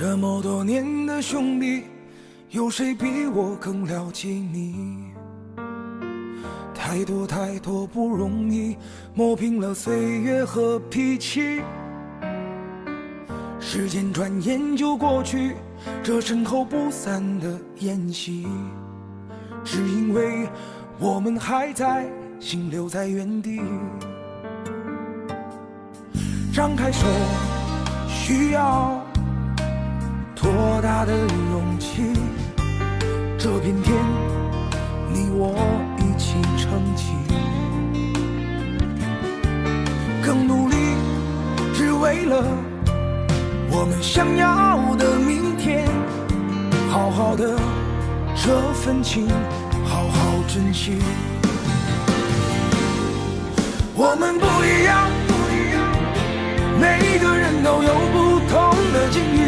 这么多年的兄弟，有谁比我更了解你？太多太多不容易，磨平了岁月和脾气。时间转眼就过去，这身后不散的宴席，只因为我们还在，心留在原地。张开手，需要多大的勇气？这片天，你我一起撑起，更努力，只为了我们想要的明天。好好的这份情，好好珍惜。我们不一样，每个人都有不同的境遇。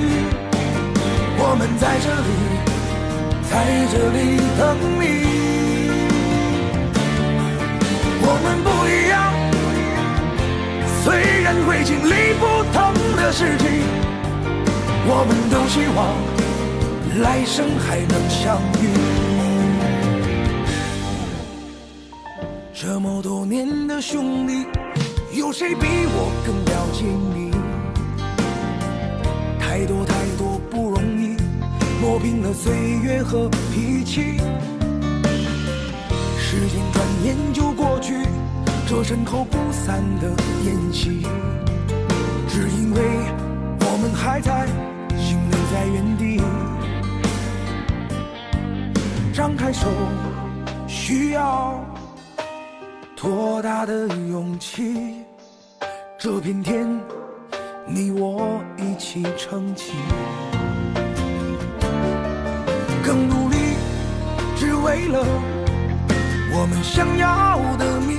我们在这里等你。我们不一样，虽然会经历不同的事情，我们都希望来生还能相遇。这么多年的兄弟，有谁比我更了解你？太多太多不容易，磨平了岁月和脾气。时间转眼就过去，这身后不散的宴席，只因为我们还在，心留在原地。张开手，需要多大的勇气？这片天，你我一起撑起，更努力，只为了我们想要的明